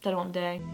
don't know what I'm doing.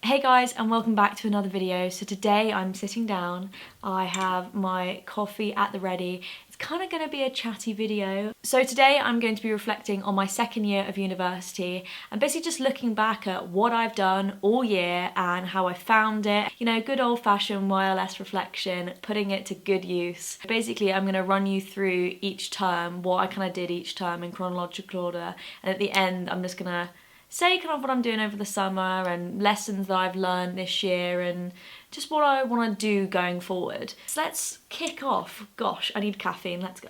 Hey guys, and welcome back to another video. So today I'm sitting down, I have my coffee at the ready. It's kind of going to be a chatty video. So today I'm going to be reflecting on my second year of university and basically just looking back at what I've done all year and how I found it. You know, good old-fashioned YLS reflection, putting it to good use. Basically, I'm going to run you through each term, what I kind of did each term in chronological order, and at the end I'm just going to say kind of what I'm doing over the summer and lessons that I've learned this year and just what I want to do going forward. So let's kick off. Gosh, I need caffeine, let's go.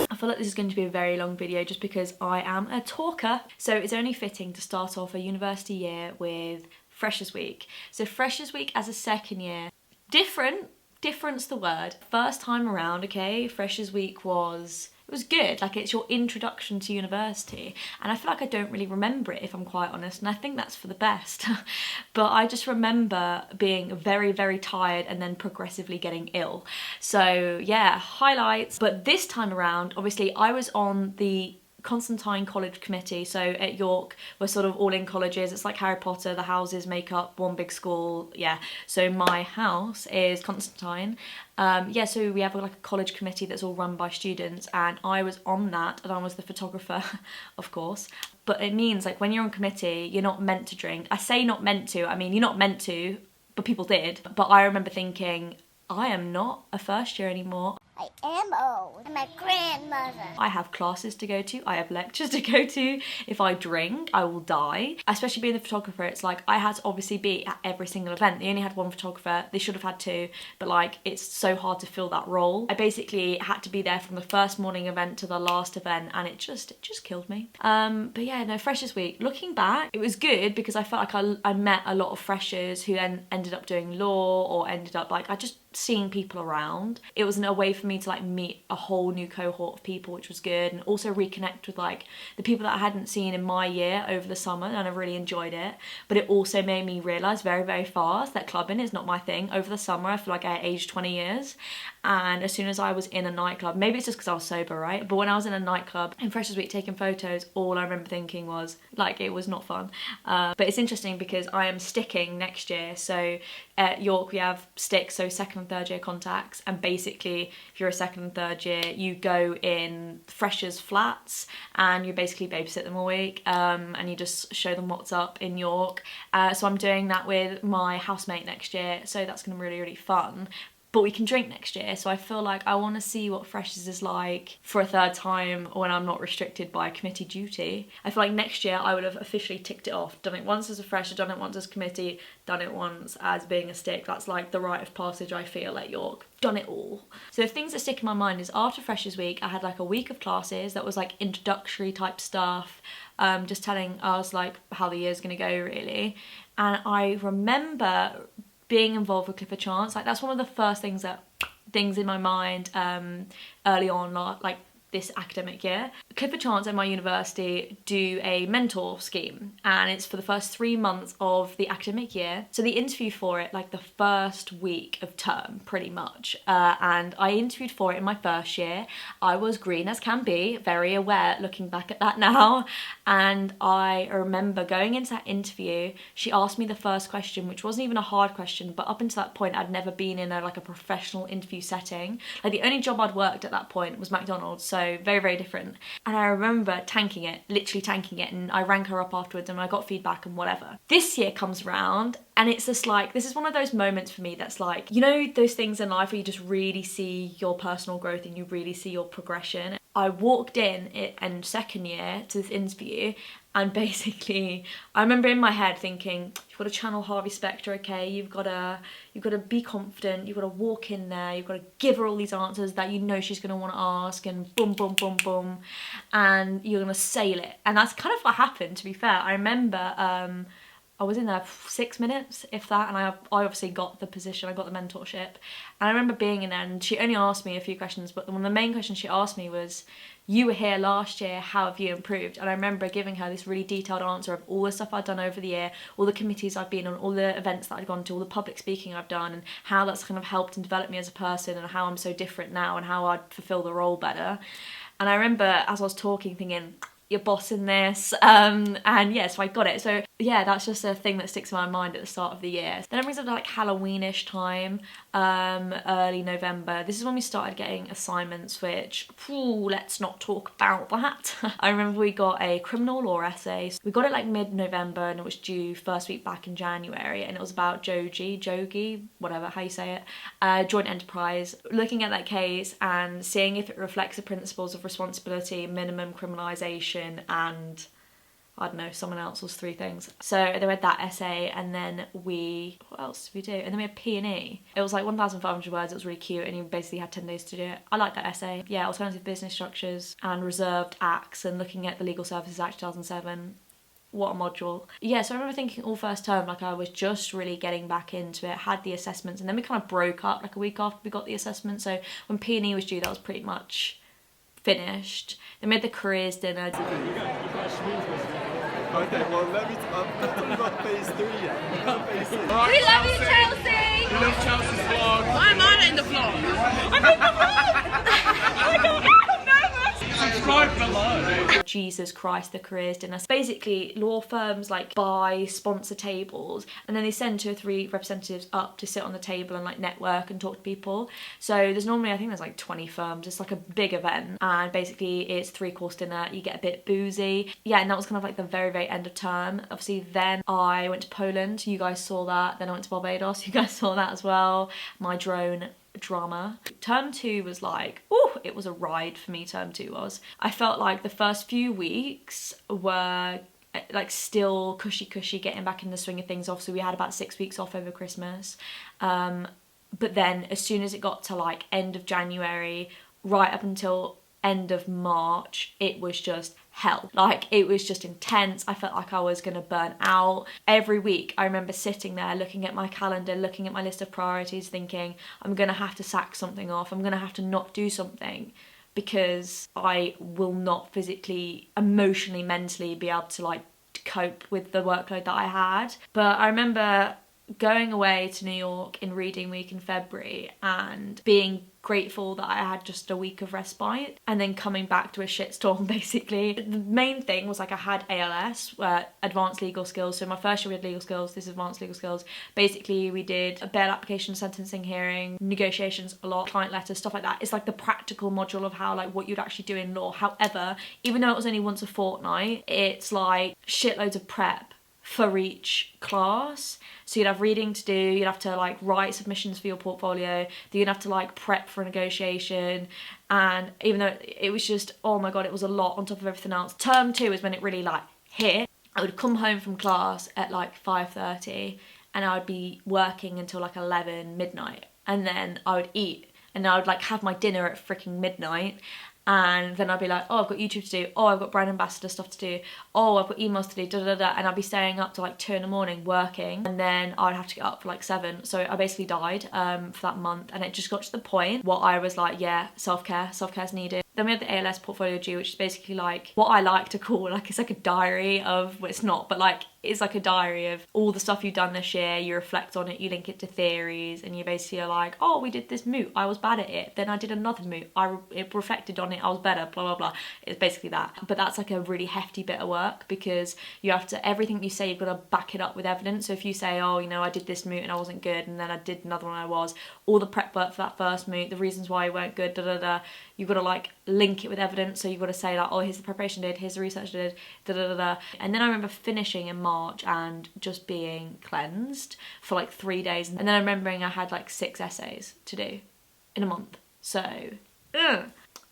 I feel like this is going to be a very long video just because I am a talker. So it's only fitting to start off a university year with Freshers Week. So Freshers Week as a second year, different's the word. First time around, okay, Freshers Week it was good, like it's your introduction to university, and I feel like I don't really remember it if I'm quite honest, and I think that's for the best. But I just remember being very, very tired and then progressively getting ill. So yeah, highlights. But this time around, obviously I was on the Constantine College Committee. So at York, we're sort of all in colleges. It's like Harry Potter, the houses make up one big school. Yeah, so my house is Constantine. Yeah, so we have like a college committee that's all run by students, and I was on that, and I was the photographer, of course. But it means like when you're on committee, you're not meant to drink. I say not meant to, I mean you're not meant to, but people did. But I remember thinking, I am not a first year anymore. I am old. I'm my grandmother. I have classes to go to, I have lectures to go to. If I drink, I will die. Especially being the photographer, it's like I had to obviously be at every single event. They only had one photographer, they should have had two, but like it's so hard to fill that role. I basically had to be there from the first morning event to the last event, and it just killed me. But yeah, no, Freshers Week, looking back, it was good because I felt like I met a lot of freshers who then ended up doing law or ended up like, I just seeing people around. It was a way for me to like meet a whole new cohort of people, which was good, and also reconnect with like the people that I hadn't seen in my year over the summer, and I really enjoyed it. But it also made me realise very, very fast that clubbing is not my thing. Over the summer I feel like I aged 20 years, and as soon as I was in a nightclub, maybe it's just because I was sober, right? But when I was in a nightclub in Freshers Week taking photos, all I remember thinking was like it was not fun. But it's interesting because I am sticking next year. So at York we have sticks, so second and third year contacts, and basically if you're a second and third year you go in freshers flats and you basically babysit them all week, and you just show them what's up in York. So I'm doing that with my housemate next year, so that's gonna be really, really fun. But we can drink next year, so I feel like I want to see what Freshers is like for a third time when I'm not restricted by committee duty. I feel like next year I would have officially ticked it off. Done it once as a fresher, done it once as committee, done it once as being a stick. That's like the rite of passage, I feel, at York. Done it all. So the things that stick in my mind is after Freshers Week, I had like a week of classes that was like introductory type stuff, just telling us like how the year's gonna go really. And I remember being involved with Clifford Chance, like that's one of the first things in my mind early on, like this academic year. Clifford Chance at my university do a mentor scheme, and it's for the first 3 months of the academic year. So they interview for it like the first week of term, pretty much. And I interviewed for it in my first year. I was green as can be, very aware looking back at that now. And I remember going into that interview, she asked me the first question, which wasn't even a hard question, but up until that point I'd never been in a professional interview setting. Like the only job I'd worked at that point was McDonald's, so very, very different. And I remember tanking it, literally tanking it, and I rang her up afterwards and I got feedback and whatever. This year comes around and it's just like, this is one of those moments for me that's like, you know, those things in life where you just really see your personal growth and you really see your progression. I walked in second year to this interview, and basically I remember in my head thinking, you've got to channel Harvey Specter, okay? You've got to be confident, you've got to walk in there, you've got to give her all these answers that you know she's going to want to ask, and boom, boom, boom, boom, and you're going to sail it. And that's kind of what happened, to be fair. I remember I was in there for 6 minutes, if that, and I obviously got the position, I got the mentorship. And I remember being in there, and she only asked me a few questions, but one of the main questions she asked me was, you were here last year, how have you improved? And I remember giving her this really detailed answer of all the stuff I'd done over the year, all the committees I've been on, all the events that I'd gone to, all the public speaking I've done, and how that's kind of helped and developed me as a person, and how I'm so different now, and how I'd fulfill the role better. And I remember as I was talking thinking, you're bossing this, and yeah, so I got it. So yeah, that's just a thing that sticks in my mind at the start of the year. Then it brings up to like Halloweenish time, early November. This is when we started getting assignments, which, let's not talk about that. I remember we got a criminal law essay. We got it like mid-November, and it was due first week back in January, and it was about Jogi, whatever, how you say it, joint enterprise, looking at that case and seeing if it reflects the principles of responsibility, minimum criminalisation, and I don't know, someone else was 3 things. So they read that essay, and then what else did we do? And then we had P&E. It was like 1,500 words, it was really cute, and you basically had 10 days to do it. I liked that essay. Yeah, alternative business structures and reserved acts, and looking at the Legal Services Act 2007. What a module. Yeah, so I remember thinking all first term, like I was just really getting back into it, had the assessments, and then we kind of broke up like a week after we got the assessment. So when P&E was due, that was pretty much finished. They made the careers dinner. Okay, well, let me. We've got phase 3 yet. We've got phase 3. Right, we love you, Chelsea! We love Chelsea's vlog. Why am I in the vlog? I'm in the vlog! Oh my god, I'm nervous! Subscribe below. Jesus Christ, the careers dinner. Basically, law firms like buy sponsor tables, and then they send 2 or 3 representatives up to sit on the table and like network and talk to people. So there's normally, I think there's like 20 firms. It's like a big event, and basically it's 3-course dinner. You get a bit boozy. Yeah, and that was kind of like the very, very end of term. Obviously, then I went to Poland. You guys saw that. Then I went to Barbados. You guys saw that as well. My drone drama. Term 2 was like, it was a ride for me. Term 2 was. I felt like the first few weeks were like still cushy getting back in the swing of things. Obviously we had about 6 weeks off over Christmas, but then as soon as it got to like end of January right up until end of March, it was just hell. Like, it was just intense. I felt like I was gonna burn out. Every week I remember sitting there looking at my calendar, looking at my list of priorities, thinking I'm gonna have to sack something off, I'm gonna have to not do something, because I will not physically, emotionally, mentally be able to like cope with the workload that I had. But I remember going away to New York in reading week in February and being grateful that I had just a week of respite, and then coming back to a shitstorm basically. The main thing was like I had ALS, advanced legal skills. So my first year we had legal skills, this is advanced legal skills. Basically we did a bail application, sentencing hearing, negotiations a lot, client letters, stuff like that. It's like the practical module of how like what you'd actually do in law. However, even though it was only once a fortnight, it's like shitloads of prep for each class. So you'd have reading to do, you'd have to like write submissions for your portfolio, then you'd have to like prep for a negotiation, and even though it was just, oh my god, it was a lot on top of everything else. Term 2 is when it really like hit. I would come home from class at like 5:30 and I would be working until like 11 midnight, and then I would eat and I would like have my dinner at freaking midnight. And then I'd be like, oh, I've got YouTube to do, oh, I've got brand ambassador stuff to do, oh, I've got emails to do, and I'd be staying up to like 2 in the morning working, and then I'd have to get up for like 7. So I basically died for that month, and it just got to the point where I was like, yeah, self-care's needed. Then we had the ALS portfolio due, which is basically like what I like to call, like, it's like a diary of, well, it's not, but like it's like a diary of all the stuff you've done this year. You reflect on it, you link it to theories, and you basically are like, oh, we did this moot, I was bad at it, then I did another moot, it reflected on it, I was better, blah blah blah. It's basically that. But that's like a really hefty bit of work, because you have to, everything you say, you've got to back it up with evidence. So if you say, oh, you know, I did this moot and I wasn't good, and then I did another one, I was, all the prep work for that first moot, the reasons why you weren't good, you've got to like link it with evidence. So you've got to say like, oh, here's the preparation I did, here's the research I did, and then I remember finishing in March and just being cleansed for like 3 days, and then I'm remembering I had like 6 essays to do in a month. So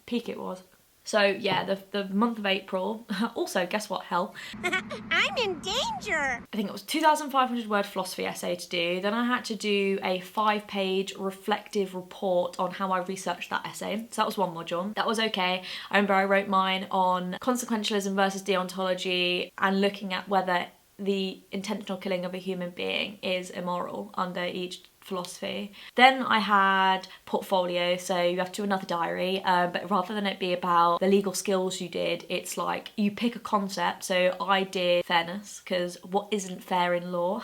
peak it was. So yeah, the month of April, also guess what, hell, I'm in danger. I think it was 2,500 word philosophy essay to do. Then I had to do a 5-page reflective report on how I researched that essay. So that was one module. That was okay. I remember I wrote mine on consequentialism versus deontology, and looking at whether the intentional killing of a human being is immoral under each philosophy. Then I had portfolio, so you have to do another diary, but rather than it be about the legal skills you did, it's like you pick a concept. So I did fairness, because what isn't fair in law?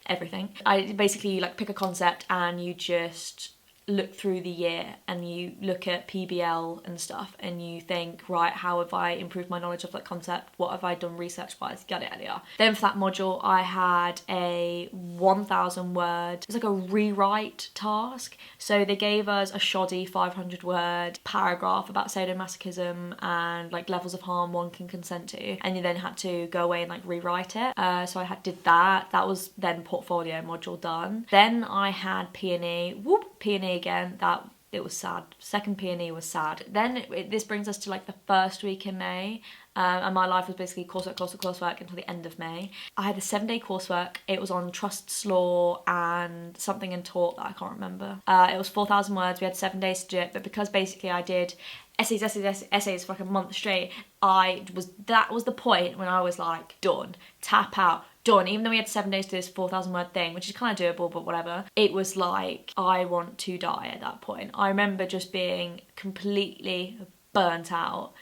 Everything. I basically like pick a concept and you just look through the year and you look at PBL and stuff and you think, right, how have I improved my knowledge of that concept? What have I done research wise? Yada yada yada. Then for that module I had a 1,000 word, it was like a rewrite task. So they gave us a shoddy 500 word paragraph about sadomasochism and like levels of harm one can consent to, and you then had to go away and like rewrite it. So I did that. That was then portfolio module done. Then I had P&E. P&E again, that it was sad. Second P&E was sad. Then this brings us to like the first week in May, and my life was basically coursework until the end of May. I had a 7-day coursework. It was on trusts law and something in tort that I can't remember. It was 4,000 words. We had 7 days to do it, but because basically I did essays for like a month straight, that was the point when I was like, done, tap out, done. Even though we had 7 days to do this 4,000 word thing, which is kind of doable, but whatever. It was like, I want to die at that point. I remember just being completely burnt out.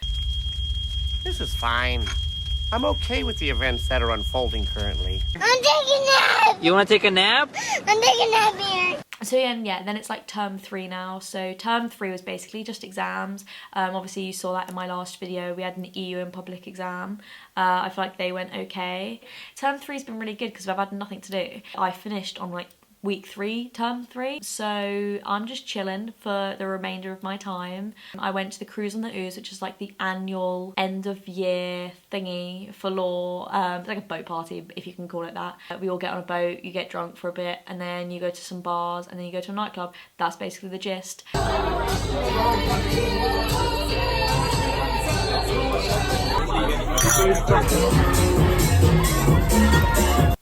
This is fine. I'm okay with the events that are unfolding currently. I'm taking a nap! You want to take a nap? I'm taking a nap here. So yeah, then it's like term 3 now. So term 3 was basically just exams. Obviously you saw that in my last video. We had an EU and public exam. I feel like they went okay. Term 3's been really good because I've had nothing to do. I finished on like week 3, term 3. So I'm just chilling for the remainder of my time. I went to the Cruise on the Ooze, which is like the annual end of year thingy for law. It's like a boat party, if you can call it that. We all get on a boat, you get drunk for a bit, and then you go to some bars, and then you go to a nightclub. That's basically the gist.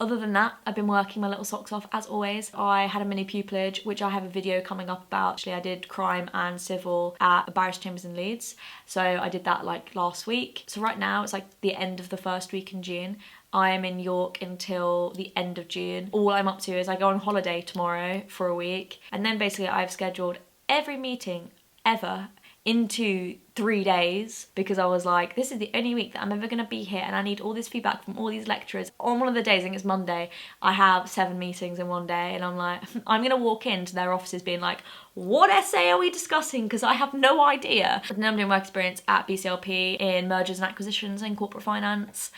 Other than that, I've been working my little socks off as always. I had a mini pupillage, which I have a video coming up about. Actually, I did crime and civil at the Barrister Chambers in Leeds. So I did that like last week. So right now it's like the end of the first week in June. I am in York until the end of June. All I'm up to is I go on holiday tomorrow for a week. And then basically I've scheduled every meeting ever into 3 days because I was like, this is the only week that I'm ever going to be here and I need all this feedback from all these lecturers. On one of the days, I think it's Monday, I have 7 meetings in one day and I'm like, I'm going to walk into their offices being like, what essay are we discussing? Because I have no idea. And then I'm doing work experience at BCLP in mergers and acquisitions and corporate finance.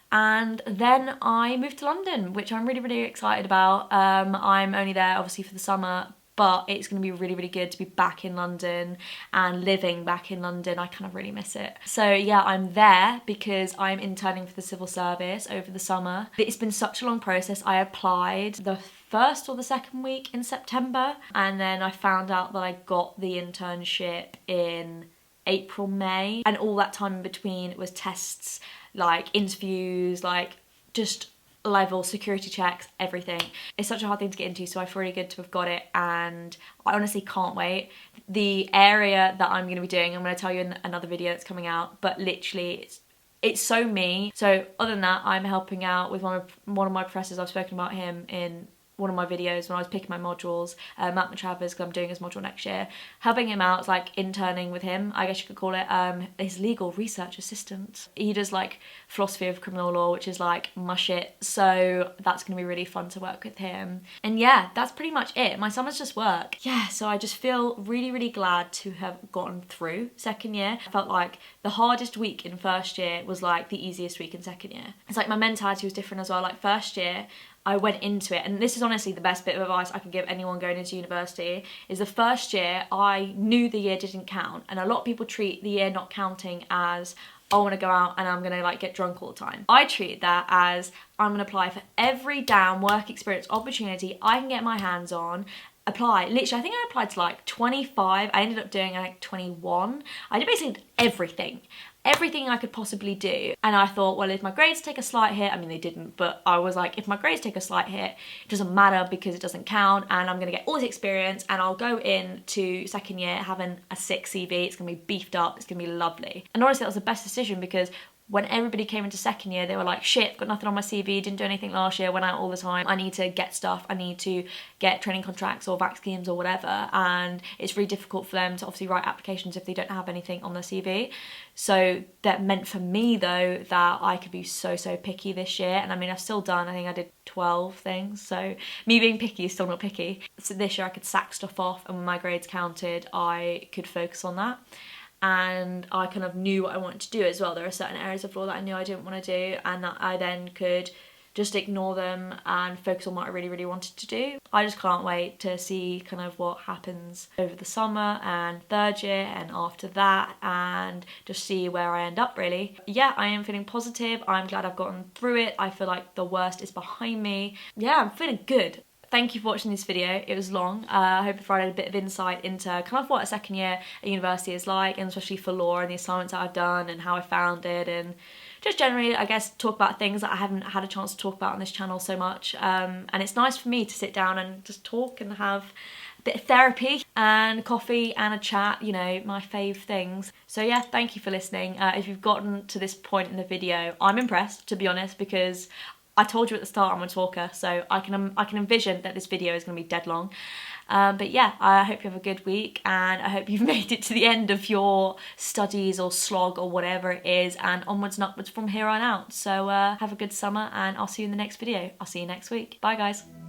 And then I moved to London, which I'm really, really excited about. I'm only there obviously for the summer, but it's going to be really, really good to be back in London and living back in London. I kind of really miss it. So yeah, I'm there because I'm interning for the civil service over the summer. It's been such a long process. I applied the first or the second week in September, and then I found out that I got the internship in April, May, and all that time in between was tests, like interviews, like just level, security checks, everything. It's such a hard thing to get into, so I feel really good to have got it, and I honestly can't wait. The area that I'm going to be doing, I'm going to tell you in another video that's coming out, but literally it's so me. So other than that, I'm helping out with one of my professors. I've spoken about him in one of my videos when I was picking my modules, Matt Matravers, because I'm doing his module next year. Helping him out, it's like interning with him, I guess you could call it, his legal research assistant. He does like philosophy of criminal law, which is like my shit, so that's gonna be really fun to work with him. And yeah, that's pretty much it. My summer's just work. Yeah, so I just feel really, really glad to have gotten through second year. I felt like the hardest week in first year was like the easiest week in second year. It's like my mentality was different as well. Like first year, I went into it, and this is honestly the best bit of advice I could give anyone going into university, is the first year I knew the year didn't count, and a lot of people treat the year not counting as, I want to go out and I'm going to like get drunk all the time. I treated that as, I'm going to apply for every damn work experience opportunity I can get my hands on. Apply. Literally, I think I applied to like 25. I ended up doing like 21. I did basically everything I could possibly do. And I thought, well, if my grades take a slight hit, I mean they didn't, but I was like, if my grades take a slight hit, it doesn't matter because it doesn't count, and I'm gonna get all this experience and I'll go into second year having a sick CV. It's gonna be beefed up, it's gonna be lovely. And honestly, that was the best decision because when everybody came into second year, they were like, shit, got nothing on my CV, didn't do anything last year, went out all the time, I need to get stuff, I need to get training contracts or vac schemes or whatever, and it's really difficult for them to obviously write applications if they don't have anything on their CV. So that meant for me though that I could be so picky this year, and I mean I've still done, I think I did 12 things, so me being picky is still not picky. So this year I could sack stuff off, and when my grades counted I could focus on that. And I kind of knew what I wanted to do as well. There are certain areas of law that I knew I didn't want to do, and that I then could just ignore them and focus on what I really wanted to do. I just can't wait to see kind of what happens over the summer and third year and after that, and just see where I end up really. Yeah, I am feeling positive. I'm glad I've gotten through it. I feel like the worst is behind me. Yeah, I'm feeling good. Thank you for watching this video. It was long. I hope it provided a bit of insight into kind of what a second year at university is like, and especially for law and the assignments that I've done and how I found it, and just generally, I guess, talk about things that I haven't had a chance to talk about on this channel so much. And it's nice for me to sit down and just talk and have a bit of therapy and coffee and a chat, you know, my fave things. So yeah, thank you for listening. If you've gotten to this point in the video, I'm impressed, to be honest, because I told you at the start I'm a talker, so I can envision that this video is going to be dead long. But yeah, I hope you have a good week, and I hope you've made it to the end of your studies or slog or whatever it is, and onwards and upwards from here on out. So have a good summer, and I'll see you in the next video. I'll see you next week. Bye guys.